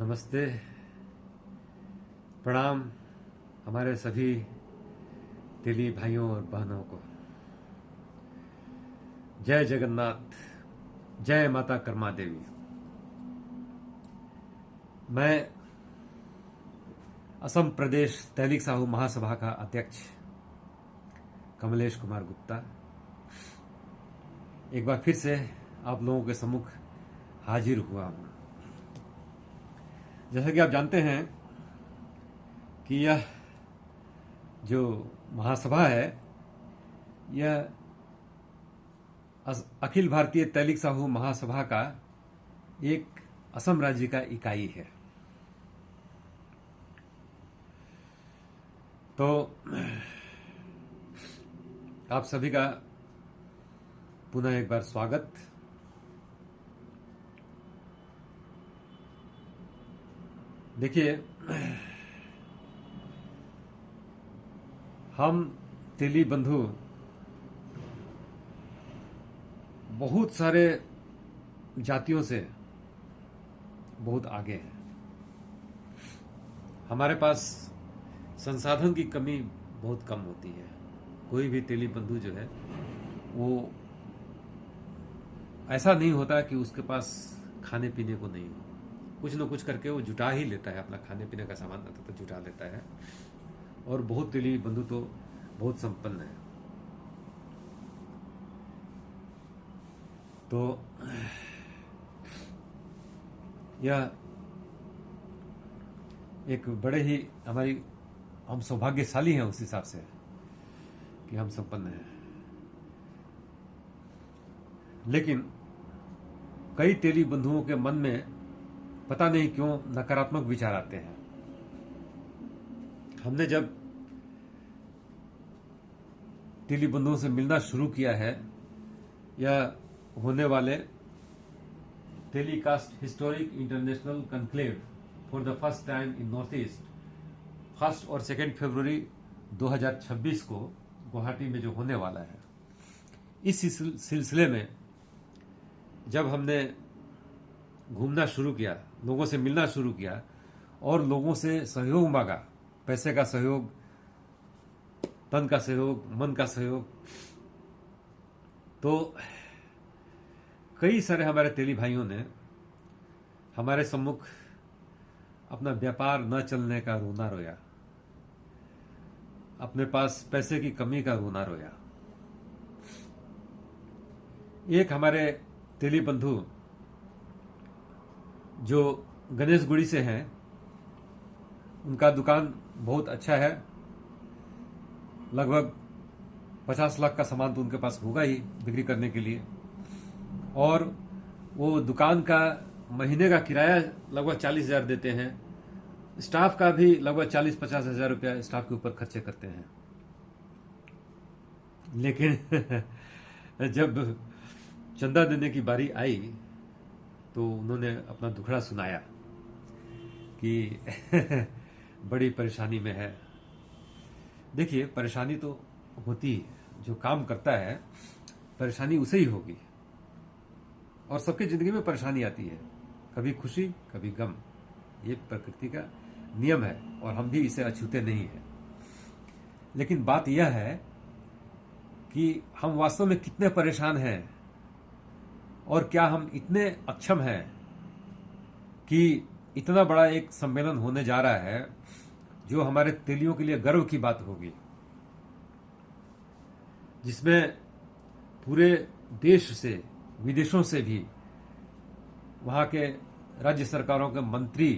नमस्ते, प्रणाम हमारे सभी तेली भाइयों और बहनों को। जय जगन्नाथ, जय माता कर्मा देवी। मैं असम प्रदेश तैलिक साहू महासभा का अध्यक्ष कमलेश कुमार गुप्ता एक बार फिर से आप लोगों के सम्मुख हाजिर हुआ हूं। जैसा कि आप जानते हैं कि यह जो महासभा है यह अखिल भारतीय तैलिक साहू महासभा का एक असम राज्य का इकाई है। तो आप सभी का पुनः एक बार स्वागत। देखिए, हम तेली बंधु बहुत सारे जातियों से बहुत आगे हैं। हमारे पास संसाधन की कमी बहुत कम होती है। कोई भी तेली बंधु जो है वो ऐसा नहीं होता कि उसके पास खाने पीने को नहीं हो। कुछ न कुछ करके वो जुटा ही लेता है, अपना खाने पीने का सामान तो जुटा लेता है। और बहुत तेली बंधु तो बहुत संपन्न है। तो यह एक बड़े ही हम सौभाग्यशाली हैं उस हिसाब से कि हम संपन्न हैं। लेकिन कई तेली बंधुओं के मन में पता नहीं क्यों नकारात्मक विचार आते हैं। हमने जब तेली बंधुओं से मिलना शुरू किया है, यह होने वाले telecast historic international conclave for the first time in north east 1 और 2 फरवरी 2026 को गुवाहाटी में जो होने वाला है, इस सिलसिले में जब हमने घूमना शुरू किया, लोगों से मिलना शुरू किया और लोगों से सहयोग मांगा, पैसे का सहयोग, तन का सहयोग, मन का सहयोग, तो कई सारे हमारे तेली भाइयों ने हमारे सम्मुख अपना व्यापार न चलने का रोना रोया, अपने पास पैसे की कमी का रोना रोया। एक हमारे तेली बंधु जो गणेशगुड़ी से हैं, उनका दुकान बहुत अच्छा है। लगभग 50 लाख का सामान तो उनके पास होगा ही बिक्री करने के लिए। और वो दुकान का महीने का किराया लगभग 40,000 देते हैं। स्टाफ का भी लगभग 40-50 हजार रुपया स्टाफ के ऊपर खर्चे करते हैं। लेकिन जब चंदा देने की बारी आई तो उन्होंने अपना दुखड़ा सुनाया कि बड़ी परेशानी में है। देखिए, परेशानी तो होती है, जो काम करता है परेशानी उसे ही होगी। और सबकी जिंदगी में परेशानी आती है, कभी खुशी कभी गम। ये प्रकृति का नियम है और हम भी इसे अछूते नहीं हैं। लेकिन बात यह है कि हम वास्तव में कितने परेशान हैं और क्या हम इतने अक्षम हैं कि इतना बड़ा एक सम्मेलन होने जा रहा है जो हमारे तेलियों के लिए गर्व की बात होगी, जिसमें पूरे देश से, विदेशों से भी वहां के राज्य सरकारों के मंत्री,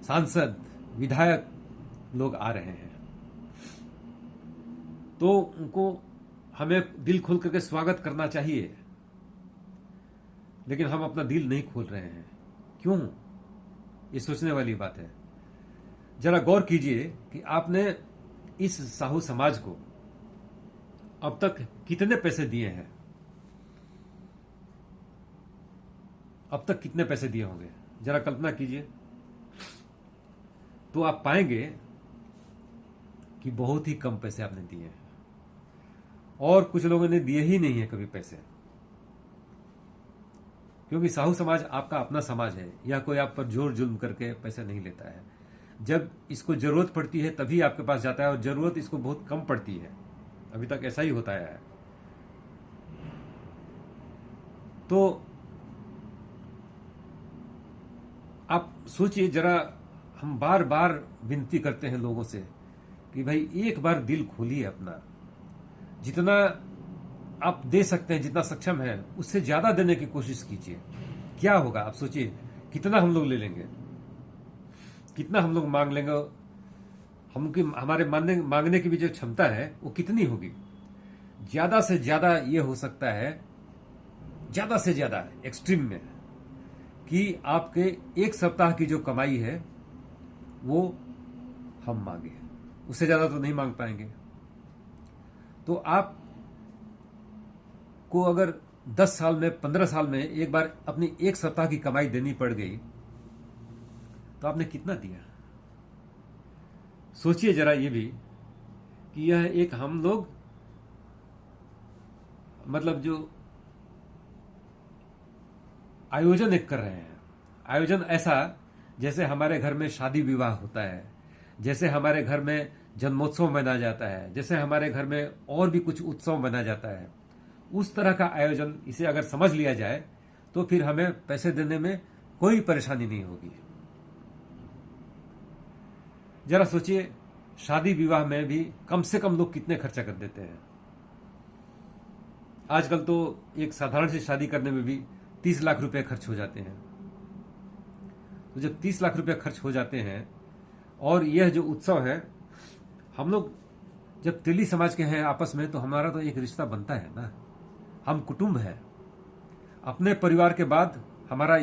सांसद, विधायक लोग आ रहे हैं। तो उनको हमें दिल खोल करके स्वागत करना चाहिए। लेकिन हम अपना दिल नहीं खोल रहे हैं। क्यों? ये सोचने वाली बात है। जरा गौर कीजिए कि आपने इस साहू समाज को अब तक कितने पैसे दिए हैं। अब तक कितने पैसे दिए होंगे, जरा कल्पना कीजिए। तो आप पाएंगे कि बहुत ही कम पैसे आपने दिए हैं। और कुछ लोगों ने दिए ही नहीं है कभी पैसे। क्योंकि साहू समाज आपका अपना समाज है, या कोई आप पर जोर जुल्म करके पैसे नहीं लेता है। जब इसको जरूरत पड़ती है तभी आपके पास जाता है, और जरूरत इसको बहुत कम पड़ती है। अभी तक ऐसा ही होता है। तो आप सोचिए जरा, हम बार बार विनती करते हैं लोगों से कि भाई एक बार दिल खोलिए अपना। जितना आप दे सकते हैं, जितना सक्षम है, उससे ज्यादा देने की कोशिश कीजिए। क्या होगा आप सोचिए, कितना हम लोग ले लेंगे, कितना हम लोग मांग लेंगे। हमारे मांगने की भी जो क्षमता है वो कितनी होगी। ज्यादा से ज्यादा ये हो सकता है, ज्यादा से ज्यादा एक्सट्रीम में, कि आपके एक सप्ताह की जो कमाई है वो हम मांगे। उससे ज्यादा तो नहीं मांग पाएंगे। तो आप को अगर 10 साल में, 15 साल में एक बार अपनी एक सप्ताह की कमाई देनी पड़ गई, तो आपने कितना दिया? सोचिए जरा ये भी कि यह एक हम लोग, मतलब जो आयोजन एक कर रहे हैं, आयोजन ऐसा जैसे हमारे घर में शादी विवाह होता है, जैसे हमारे घर में जन्मोत्सव मनाया जाता है, जैसे हमारे घर में और भी कुछ उत्सव मनाया जाता है, उस तरह का आयोजन इसे अगर समझ लिया जाए तो फिर हमें पैसे देने में कोई परेशानी नहीं होगी। जरा सोचिए, शादी विवाह में भी कम से कम लोग कितने खर्चा कर देते हैं। आजकल तो एक साधारण सी शादी करने में भी 30 लाख रुपए खर्च हो जाते हैं। तो जब 30 लाख रुपए खर्च हो जाते हैं, और यह जो उत्सव है, हम लोग जब तेली समाज के हैं आपस में, तो हमारा तो एक रिश्ता बनता है ना। हम कुटुंब है। अपने परिवार के बाद हमारा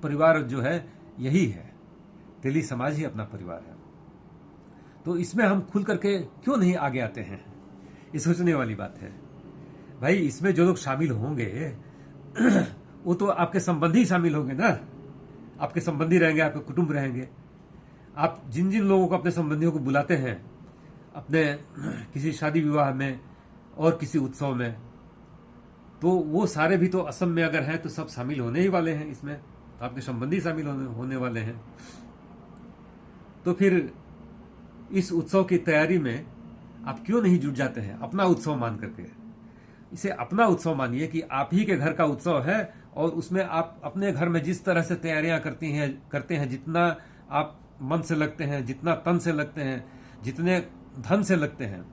परिवार जो है यही है, तेली समाज ही अपना परिवार है। तो इसमें हम खुल करके क्यों नहीं आगे आते हैं, ये सोचने वाली बात है। भाई इसमें जो लोग शामिल होंगे वो तो आपके संबंधी शामिल होंगे ना। आपके संबंधी रहेंगे, आपके कुटुंब रहेंगे। आप जिन जिन लोगों को, अपने संबंधियों को बुलाते हैं अपने किसी शादी विवाह में और किसी उत्सव में, तो वो सारे भी तो असम में अगर हैं तो सब शामिल होने ही वाले हैं इसमें। आपके संबंधी शामिल होने वाले हैं। तो फिर इस उत्सव की तैयारी में आप क्यों नहीं जुट जाते हैं, अपना उत्सव मान करके। इसे अपना उत्सव मानिए कि आप ही के घर का उत्सव है, और उसमें आप अपने घर में जिस तरह से तैयारियां करते हैं, जितना आप मन से लगते हैं, जितना तन से लगते हैं, जितने धन से लगते हैं,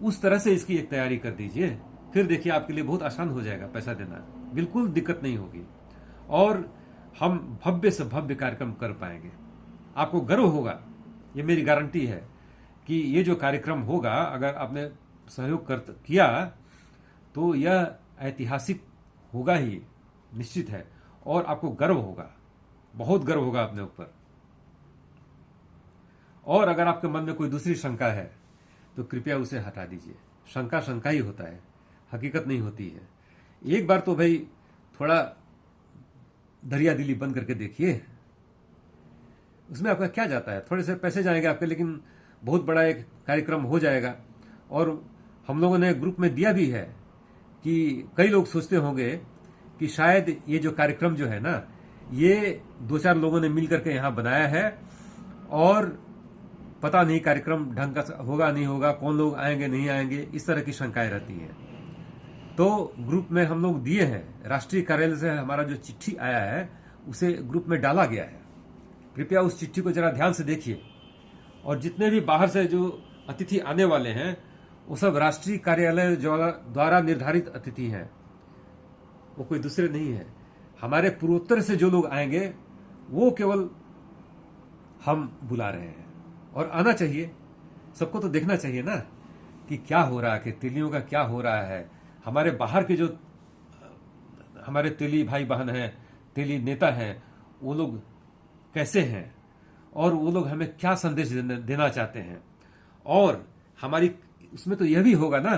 उस तरह से इसकी एक तैयारी कर दीजिए। फिर देखिए आपके लिए बहुत आसान हो जाएगा पैसा देना, बिल्कुल दिक्कत नहीं होगी, और हम भव्य से भव्य कार्यक्रम कर पाएंगे। आपको गर्व होगा, ये मेरी गारंटी है कि ये जो कार्यक्रम होगा, अगर आपने सहयोग किया तो यह ऐतिहासिक होगा ही, निश्चित है। और आपको गर्व होगा, बहुत गर्व होगा अपने ऊपर। और अगर आपके मन में कोई दूसरी शंका है तो कृपया उसे हटा दीजिए। शंका शंका ही होता है, हकीकत नहीं होती है। एक बार तो भाई थोड़ा दरिया दिली बंद करके देखिए, उसमें आपका क्या जाता है। थोड़े से पैसे जाएंगे आपके, लेकिन बहुत बड़ा एक कार्यक्रम हो जाएगा। और हम लोगों ने ग्रुप में दिया भी है कि कई लोग सोचते होंगे कि शायद ये जो कार्यक्रम जो है ना, ये 2-4 लोगों ने मिल करके यहाँ बनाया है, और पता नहीं कार्यक्रम ढंग का होगा नहीं होगा, कौन लोग आएंगे नहीं आएंगे, इस तरह की शंकाएं रहती हैं। तो ग्रुप में हम लोग दिए हैं, राष्ट्रीय कार्यालय से हमारा जो चिट्ठी आया है उसे ग्रुप में डाला गया है। कृपया उस चिट्ठी को जरा ध्यान से देखिए। और जितने भी बाहर से जो अतिथि आने वाले हैं, वो सब राष्ट्रीय कार्यालय द्वारा निर्धारित अतिथि हैं, वो कोई दूसरे नहीं है। हमारे पूर्वोत्तर से जो लोग आएंगे वो केवल हम बुला रहे हैं, और आना चाहिए। सबको तो देखना चाहिए ना कि क्या हो रहा है, कि तेलियों का क्या हो रहा है। हमारे बाहर के जो हमारे तेली भाई बहन हैं, तेली नेता हैं, वो लोग कैसे हैं, और वो लोग हमें क्या संदेश देना चाहते हैं। और हमारी उसमें तो यह भी होगा ना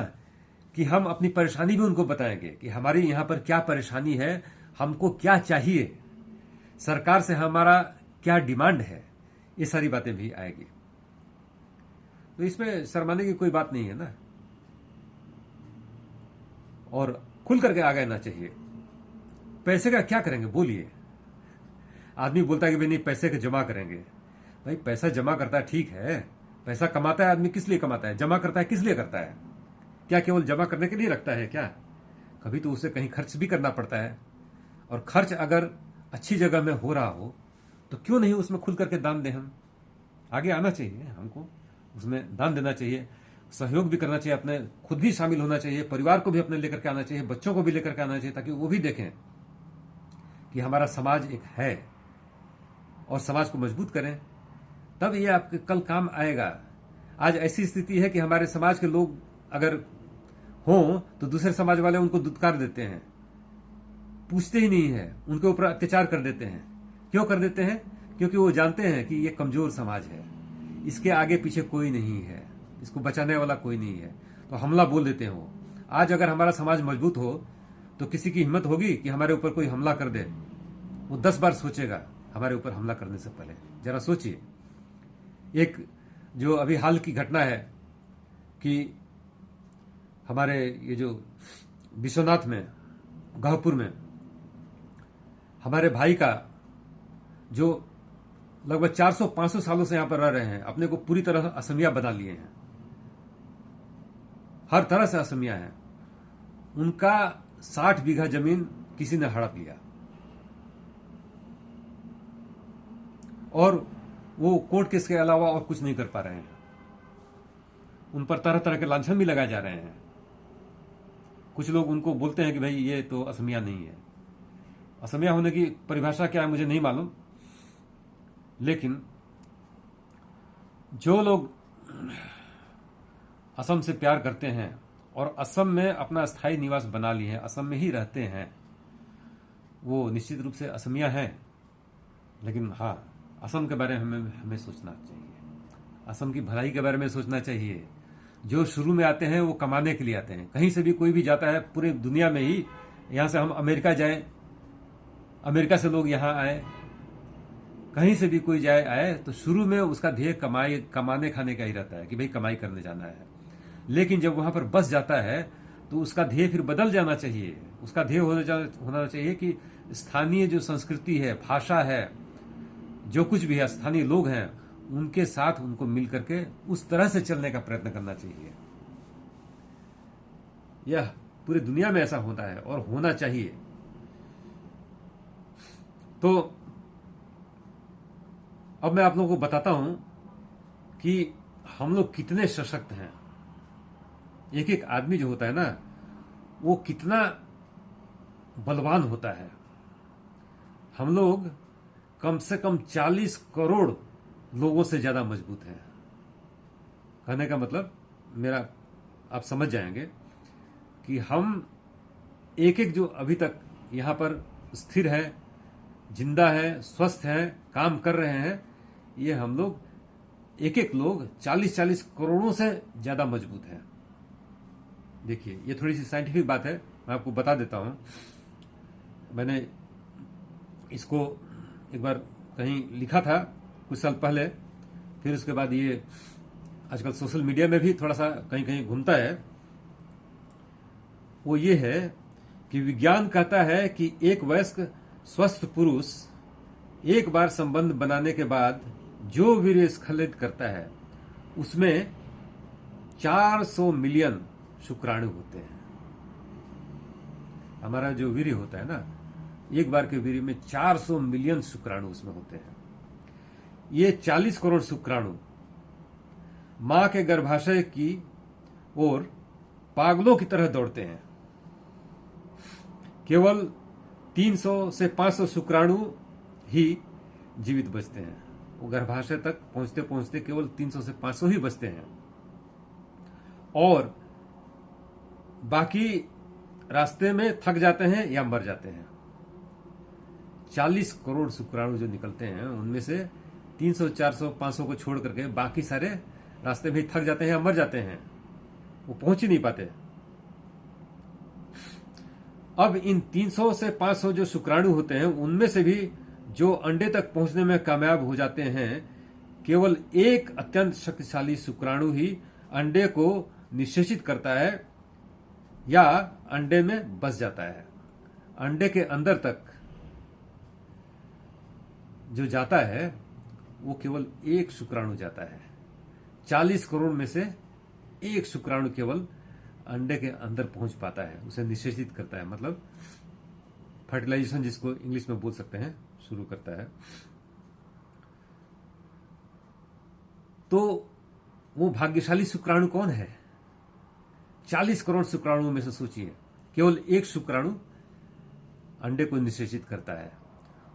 कि हम अपनी परेशानी भी उनको बताएंगे कि हमारी यहाँ पर क्या परेशानी है, हमको क्या चाहिए, सरकार से हमारा क्या डिमांड है, ये सारी बातें भी आएगी। तो इसमें शर्माने की कोई बात नहीं है ना, और खुल करके आ गए ना चाहिए। पैसे का क्या करेंगे बोलिए। आदमी बोलता है कि भाई नहीं पैसे का जमा करेंगे। भाई पैसा जमा करता है ठीक है, पैसा कमाता है आदमी किस लिए कमाता है, जमा करता है किस लिए करता है? क्या केवल जमा करने के लिए रखता है क्या? कभी तो उसे कहीं खर्च भी करना पड़ता है, और खर्च अगर अच्छी जगह में हो रहा हो तो क्यों नहीं उसमें खुल करके दान दें। हम आगे आना चाहिए, हमको उसमें दान देना चाहिए, सहयोग भी करना चाहिए, अपने खुद भी शामिल होना चाहिए, परिवार को भी अपने लेकर के आना चाहिए, बच्चों को भी लेकर के आना चाहिए, ताकि वो भी देखें कि हमारा समाज एक है और समाज को मजबूत करें। तब ये आपके कल काम आएगा। आज ऐसी स्थिति है कि हमारे समाज के लोग अगर हों तो दूसरे समाज वाले उनको दुत्कार देते हैं, पूछते ही नहीं है, उनके ऊपर अत्याचार कर देते हैं। क्यों कर देते हैं? क्योंकि वो जानते हैं कि ये कमजोर समाज है, इसके आगे पीछे कोई नहीं है, इसको बचाने वाला कोई नहीं है, तो हमला बोल देते हैं वो। आज अगर हमारा समाज मजबूत हो तो किसी की हिम्मत होगी कि हमारे ऊपर कोई हमला कर दे? वो 10 बार सोचेगा हमारे ऊपर हमला करने से पहले। जरा सोचिए, एक जो अभी हाल की घटना है कि हमारे ये जो विश्वनाथ में, गहपुर में, हमारे भाई का जो लगभग 400-500 सालों से यहां पर रह रहे हैं, अपने को पूरी तरह असमिया बना लिए हैं, हर तरह से असमिया है, उनका 60 बीघा जमीन किसी ने हड़प लिया और वो कोर्ट केस के अलावा और कुछ नहीं कर पा रहे हैं। उन पर तरह तरह के लांछन भी लगाए जा रहे हैं। कुछ लोग उनको बोलते हैं कि भाई ये तो असमिया नहीं है। असमिया होने की परिभाषा क्या है मुझे नहीं मालूम, लेकिन जो लोग असम से प्यार करते हैं और असम में अपना स्थायी निवास बना लिए हैं, असम में ही रहते हैं, वो निश्चित रूप से असमिया हैं। लेकिन हाँ, असम के बारे में हमें सोचना चाहिए, असम की भलाई के बारे में सोचना चाहिए। जो शुरू में आते हैं वो कमाने के लिए आते हैं। कहीं से भी कोई भी जाता है पूरे दुनिया में ही, यहां से हम अमेरिका जाए, अमेरिका से लोग यहां आए, कहीं से भी कोई जाए आए तो शुरू में उसका ध्येय कमाने खाने का ही रहता है कि भाई कमाई करने जाना है। लेकिन जब वहां पर बस जाता है तो उसका ध्येय फिर बदल जाना चाहिए। उसका ध्येय होना चाहिए कि स्थानीय जो संस्कृति है, भाषा है, जो कुछ भी है, स्थानीय लोग हैं, उनके साथ उनको मिल करके उस तरह से चलने का प्रयत्न करना चाहिए। यह पूरी दुनिया में ऐसा होता है और होना चाहिए। तो अब मैं आप लोगों को बताता हूं कि हम लोग कितने सशक्त हैं। एक एक आदमी जो होता है ना, वो कितना बलवान होता है। हम लोग कम से कम 40 करोड़ लोगों से ज्यादा मजबूत हैं। कहने का मतलब मेरा आप समझ जाएंगे कि हम एक एक जो अभी तक यहां पर स्थिर है, जिंदा है, स्वस्थ है, काम कर रहे हैं, ये हम लोग एक एक लोग 40-40 करोड़ों से ज्यादा मजबूत हैं। देखिए, ये थोड़ी सी साइंटिफिक बात है, मैं आपको बता देता हूं। मैंने इसको एक बार कहीं लिखा था कुछ साल पहले, फिर उसके बाद ये आजकल सोशल मीडिया में भी थोड़ा सा कहीं कहीं घूमता है। वो ये है कि विज्ञान कहता है कि एक वयस्क स्वस्थ पुरुष एक बार संबंध बनाने के बाद जो वीर्य स्खलित करता है उसमें 400 मिलियन शुक्राणु होते हैं। हमारा जो वीर्य होता है ना, एक बार के वीर्य में 400 मिलियन शुक्राणु उसमें होते हैं। ये 40 करोड़ शुक्राणु मां के गर्भाशय की ओर पागलों की तरह दौड़ते हैं। केवल 300 से 500 शुक्राणु ही जीवित बचते हैं। वो गर्भाशय तक पहुंचते पहुंचते केवल 300 से 500 ही बचते हैं, और बाकी रास्ते में थक जाते हैं या मर जाते हैं। 40 करोड़ शुक्राणु जो निकलते हैं उनमें से 300, 400, 500 को छोड़ करके बाकी सारे रास्ते में थक जाते हैं या मर जाते हैं, वो पहुंच ही नहीं पाते। अब इन 300 से 500 जो शुक्राणु होते हैं उनमें से भी जो अंडे तक पहुंचने में कामयाब हो जाते हैं, केवल एक अत्यंत शक्तिशाली शुक्राणु ही अंडे को निषेचित करता है या अंडे में बस जाता है। अंडे के अंदर तक जो जाता है वो केवल एक शुक्राणु जाता है। 40 करोड़ में से एक शुक्राणु केवल अंडे के अंदर पहुंच पाता है, उसे निषेचित करता है, मतलब फर्टिलाइजेशन जिसको इंग्लिश में बोल सकते हैं, शुरू करता है। तो वो भाग्यशाली शुक्राणु कौन है? 40 करोड़ शुक्राणुओं में से सोचिए केवल एक शुक्राणु अंडे को निषेचित करता है,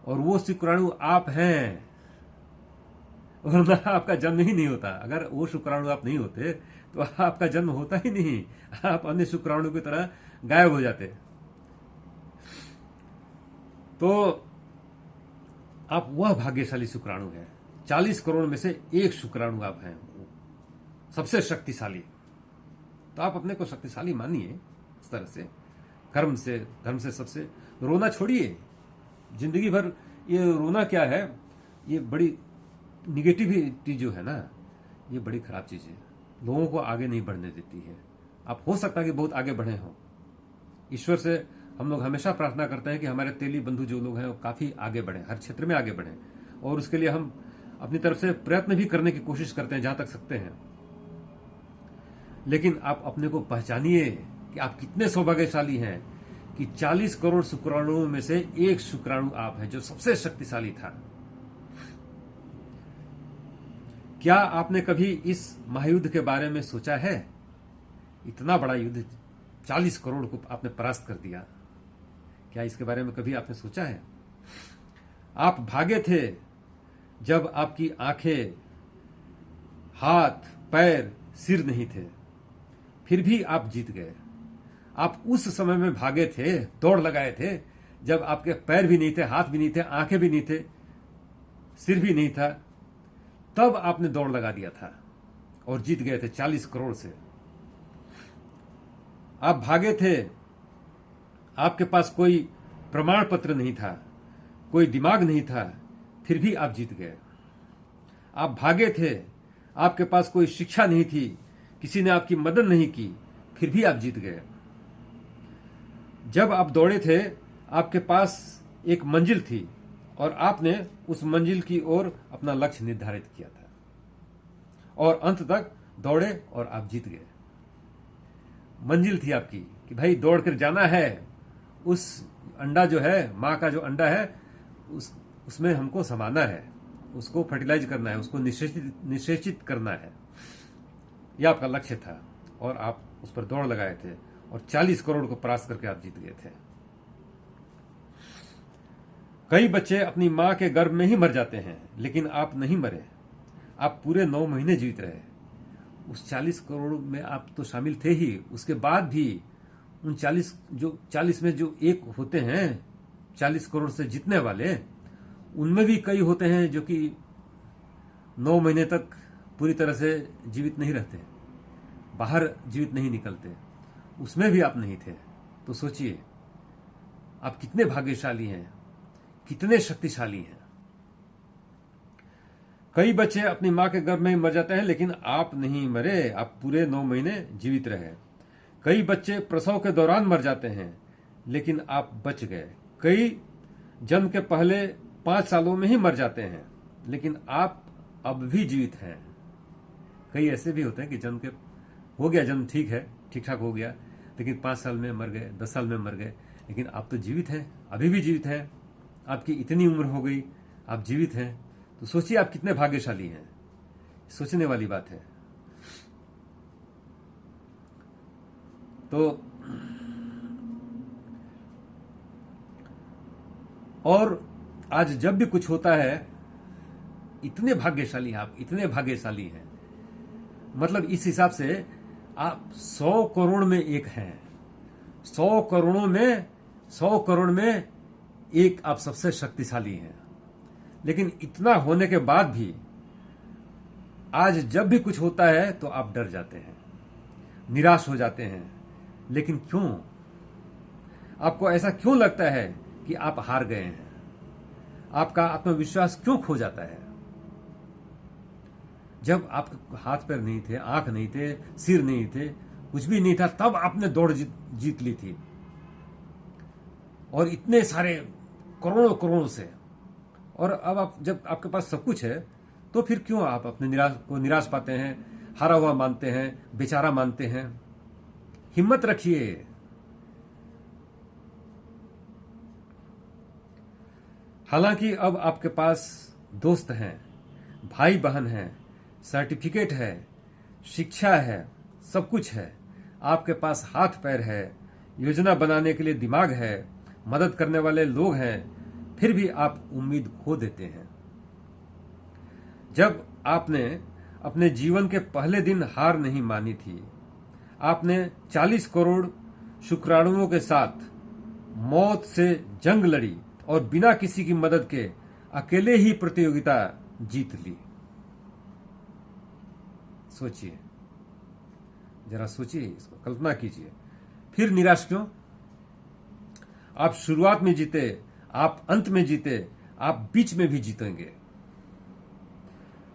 और वो शुक्राणु आप हैं, वरना आपका जन्म ही नहीं होता। अगर वो शुक्राणु आप नहीं होते तो आपका जन्म होता ही नहीं, आप अन्य शुक्राणु की तरह गायब हो जाते। तो आप वह भाग्यशाली शुक्राणु हैं। 40 करोड़ में से एक शुक्राणु आप हैं, सबसे शक्तिशाली। तो आप अपने को शक्तिशाली मानिए इस तरह से, कर्म से, धर्म से, सबसे रोना छोड़िए। जिंदगी भर ये रोना क्या है, ये बड़ी निगेटिविटी जो है ना, ये बड़ी खराब चीज है, लोगों को आगे नहीं बढ़ने देती है। आप हो सकता है कि बहुत आगे बढ़े हों, ईश्वर से हम लोग हमेशा प्रार्थना करते हैं कि हमारे तेली बंधु जो लोग हैं वो काफी आगे बढ़े, हर क्षेत्र में आगे बढ़े, और उसके लिए हम अपनी तरफ से प्रयत्न भी करने की कोशिश करते हैं जहां तक सकते हैं। लेकिन आप अपने को पहचानिए कि आप कितने सौभाग्यशाली हैं कि 40 करोड़ शुक्राणुओं में से एक शुक्राणु आप हैं जो सबसे शक्तिशाली था। क्या आपने कभी इस महायुद्ध के बारे में सोचा है? इतना बड़ा युद्ध, 40 करोड़ को आपने परास्त कर दिया, क्या इसके बारे में कभी आपने सोचा है? आप भागे थे जब आपकी आंखें, हाथ, पैर, सिर नहीं थे, फिर भी आप जीत गए। आप उस समय में भागे थे, दौड़ लगाए थे जब आपके पैर भी नहीं थे, हाथ भी नहीं थे, आंखें भी नहीं थे, सिर भी नहीं था, तब आपने दौड़ लगा दिया था और जीत गए थे 40 करोड़ से। आप भागे थे, आपके पास कोई प्रमाण पत्र नहीं था, कोई दिमाग नहीं था, फिर भी आप जीत गए। आप भागे थे, आपके पास कोई शिक्षा नहीं थी, किसी ने आपकी मदद नहीं की, फिर भी आप जीत गए। जब आप दौड़े थे, आपके पास एक मंजिल थी और आपने उस मंजिल की ओर अपना लक्ष्य निर्धारित किया था और अंत तक दौड़े और आप जीत गए। मंजिल थी आपकी कि भाई दौड़ कर जाना है, उस अंडा जो है, मां का जो अंडा है, उसमें हमको समाना है, उसको फर्टिलाइज करना है, उसको निषेचित करना है। यह आपका लक्ष्य था और आप उस पर दौड़ लगाए थे और 40 करोड़ को परास्त करके आप जीत गए थे। कई बच्चे अपनी मां के गर्भ में ही मर जाते हैं, लेकिन आप नहीं मरे, आप पूरे 9 महीने जीवित रहे। उस 40 करोड़ में आप तो शामिल थे ही, उसके बाद भी उन 40 में जो एक होते हैं 40 करोड़ से जीतने वाले, उनमें भी कई होते हैं जो कि 9 महीने तक पूरी तरह से जीवित नहीं रहते, बाहर जीवित नहीं निकलते, उसमें भी आप नहीं थे। तो सोचिए आप कितने भाग्यशाली हैं, कितने शक्तिशाली हैं। कई बच्चे अपनी मां के गर्भ में ही मर जाते हैं, लेकिन आप नहीं मरे, आप पूरे 9 महीने जीवित रहे। कई बच्चे प्रसव के दौरान मर जाते हैं, लेकिन आप बच गए। कई जन्म के पहले 5 सालों में ही मर जाते हैं, लेकिन आप अब भी जीवित हैं। कई ऐसे भी होते हैं कि जन्म के हो गया, जन्म ठीक है, ठीक ठाक हो गया, लेकिन 5 साल में मर गए, 10 साल में मर गए, लेकिन आप तो जीवित हैं, अभी भी जीवित हैं। आपकी इतनी उम्र हो गई, आप जीवित हैं। तो सोचिए आप कितने भाग्यशाली हैं, सोचने वाली बात है। तो और आज जब भी कुछ होता है, इतने भाग्यशाली आप, इतने भाग्यशाली हैं, मतलब इस हिसाब से आप 100 करोड़ में एक हैं। 100 करोड़ में एक आप सबसे शक्तिशाली हैं। लेकिन इतना होने के बाद भी आज जब भी कुछ होता है तो आप डर जाते हैं, निराश हो जाते हैं। लेकिन क्यों? आपको ऐसा क्यों लगता है कि आप हार गए हैं? आपका आत्मविश्वास क्यों खो जाता है? जब आपके हाथ पैर नहीं थे, आंख नहीं थे, सिर नहीं थे, कुछ भी नहीं था, तब आपने दौड़ जीत ली थी। और इतने सारे करोड़ों करोड़ों से, और अब आप जब आपके पास सब कुछ है तो फिर क्यों आप अपने निराश पाते हैं, हारा हुआ मानते हैं, बेचारा मानते हैं? हिम्मत रखिए। हालांकि अब आपके पास दोस्त हैं, भाई बहन हैं, सर्टिफिकेट है, शिक्षा है, सब कुछ है, आपके पास हाथ पैर है, योजना बनाने के लिए दिमाग है, मदद करने वाले लोग हैं, फिर भी आप उम्मीद खो देते हैं। जब आपने अपने जीवन के पहले दिन हार नहीं मानी थी, आपने 40 करोड़ शुक्राणुओं के साथ मौत से जंग लड़ी और बिना किसी की मदद के अकेले ही प्रतियोगिता जीत ली। सोचिए, जरा सोचिए, इसको कल्पना कीजिए। फिर निराश क्यों? आप शुरुआत में जीते, आप अंत में जीते, आप बीच में भी जीतेंगे।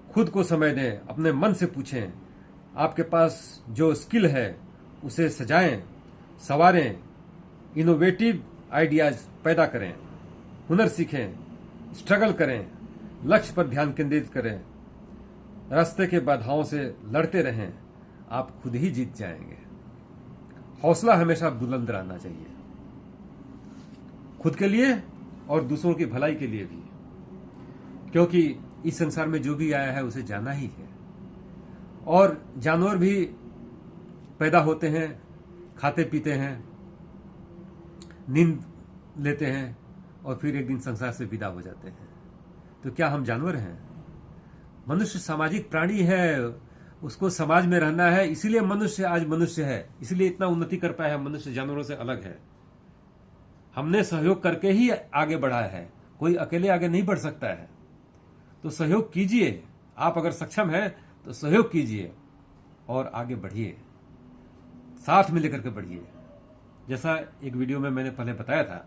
खुद को समय दें, अपने मन से पूछें, आपके पास जो स्किल है उसे सजाएं, संवारें, इनोवेटिव आइडियाज पैदा करें, हुनर सीखें, स्ट्रगल करें, लक्ष्य पर ध्यान केंद्रित करें, रास्ते के बाधाओं से लड़ते रहें, आप खुद ही जीत जाएंगे। हौसला हमेशा बुलंद रहना चाहिए, खुद के लिए और दूसरों की भलाई के लिए भी, क्योंकि इस संसार में जो भी आया है उसे जाना ही है। और जानवर भी पैदा होते हैं, खाते पीते हैं, नींद लेते हैं और फिर एक दिन संसार से विदा हो जाते हैं। तो क्या हम जानवर हैं? मनुष्य सामाजिक प्राणी है, उसको समाज में रहना है, इसीलिए मनुष्य आज मनुष्य है, इसीलिए इतना उन्नति कर पाया है। मनुष्य जानवरों से अलग है, हमने सहयोग करके ही आगे बढ़ा है, कोई अकेले आगे नहीं बढ़ सकता है। तो सहयोग कीजिए, आप अगर सक्षम है तो सहयोग कीजिए और आगे बढ़िए, साथ में लेकर के बढ़िए। जैसा एक वीडियो में मैंने पहले बताया था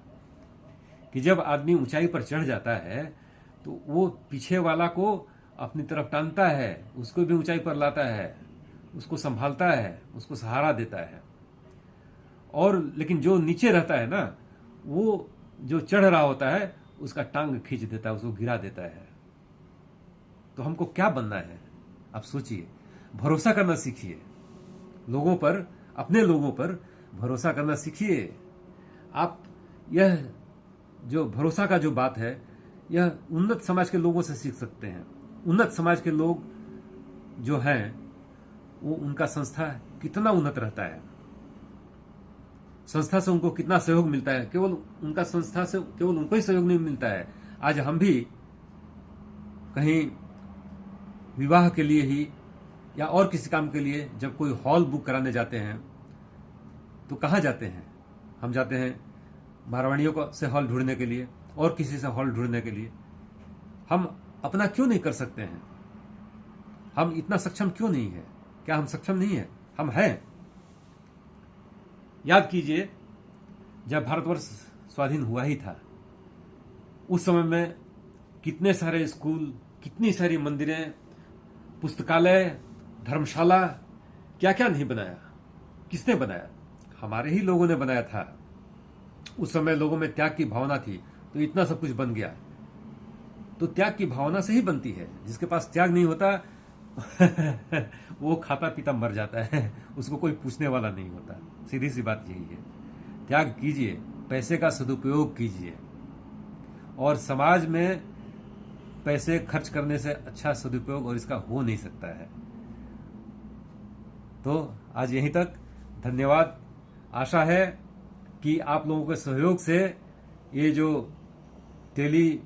कि जब आदमी ऊंचाई पर चढ़ जाता है तो वो पीछे वाला को अपनी तरफ टानता है, उसको भी ऊंचाई पर लाता है, उसको संभालता है, उसको सहारा देता है। और लेकिन जो नीचे रहता है ना, वो जो चढ़ रहा होता है उसका टांग खींच देता है, उसको गिरा देता है। तो हमको क्या बनना है? आप सोचिए, भरोसा करना सीखिए, लोगों पर, अपने लोगों पर भरोसा करना सीखिए। आप यह जो भरोसा का जो बात है, यह उन्नत समाज के लोगों से सीख सकते हैं। उन्नत समाज के लोग जो हैं वो, उनका संस्था कितना उन्नत रहता है, संस्था से उनको कितना सहयोग मिलता है। केवल उनका संस्था से केवल उनको ही सहयोग नहीं मिलता है। आज हम भी कहीं विवाह के लिए ही या और किसी काम के लिए जब कोई हॉल बुक कराने जाते हैं तो कहाँ जाते हैं? हम जाते हैं मारवाड़ियों को से हॉल ढूंढने के लिए और किसी से हॉल ढूंढने के लिए। हम अपना क्यों नहीं कर सकते हैं? हम इतना सक्षम क्यों नहीं है? क्या हम सक्षम नहीं है? हम हैं। याद कीजिए, जब भारतवर्ष स्वाधीन हुआ ही था, उस समय में कितने सारे स्कूल, कितनी सारी मंदिरें, पुस्तकालय, धर्मशाला, क्या क्या नहीं बनाया। किसने बनाया? हमारे ही लोगों ने बनाया था। उस समय लोगों में त्याग की भावना थी तो इतना सब कुछ बन गया। तो त्याग की भावना से ही बनती है। जिसके पास त्याग नहीं होता वो खाता पीता मर जाता है, उसको कोई पूछने वाला नहीं होता। सीधी सी बात यही है। त्याग कीजिए, पैसे का सदुपयोग कीजिए, और समाज में पैसे खर्च करने से अच्छा सदुपयोग और इसका हो नहीं सकता है। तो आज यहीं तक, धन्यवाद। आशा है कि आप लोगों के सहयोग से ये जो टेली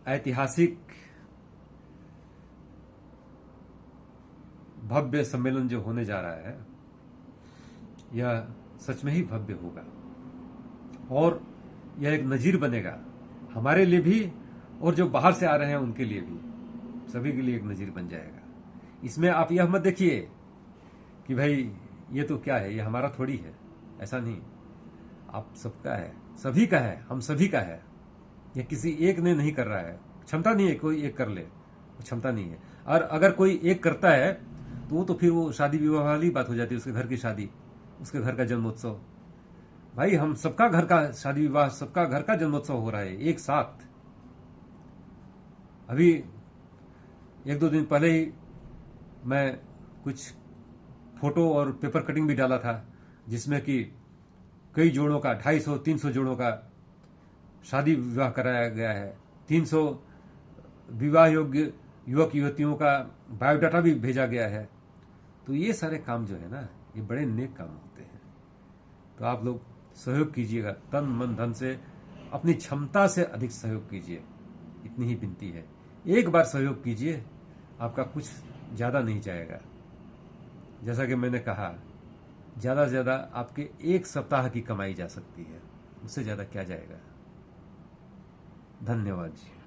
ऐतिहासिक भव्य सम्मेलन जो होने जा रहा है, यह सच में ही भव्य होगा और यह एक नजीर बनेगा हमारे लिए भी और जो बाहर से आ रहे हैं उनके लिए भी, सभी के लिए एक नजीर बन जाएगा। इसमें आप यह मत देखिए कि भाई ये तो क्या है, ये हमारा थोड़ी है। ऐसा नहीं, आप सबका है, सभी का है, हम सभी का है। यह किसी एक ने नहीं कर रहा है। क्षमता नहीं है कोई एक कर ले, क्षमता नहीं है। और अगर कोई एक करता है तो फिर वो शादी विवाह वाली बात हो जाती है, उसके घर की शादी, उसके घर का जन्मोत्सव। भाई हम सबका घर का शादी विवाह, सबका घर का जन्मोत्सव हो रहा है एक साथ। अभी एक दो दिन पहले ही मैं कुछ फोटो और पेपर कटिंग भी डाला था, जिसमें कि कई जोड़ों का 250-300 जोड़ों का शादी विवाह कराया गया है। 300 विवाह योग्य युवक युवतियों का बायोडाटा भी भेजा गया है। तो ये सारे काम जो है ना, ये बड़े नेक काम होते हैं। तो आप लोग सहयोग कीजिएगा, तन मन धन से, अपनी क्षमता से अधिक सहयोग कीजिए, इतनी ही विनती है। एक बार सहयोग कीजिए, आपका कुछ ज़्यादा नहीं जाएगा। जैसा कि मैंने कहा, ज़्यादा से ज़्यादा आपके एक सप्ताह की कमाई जा सकती है, उससे ज़्यादा क्या जाएगा। धन्यवाद जी।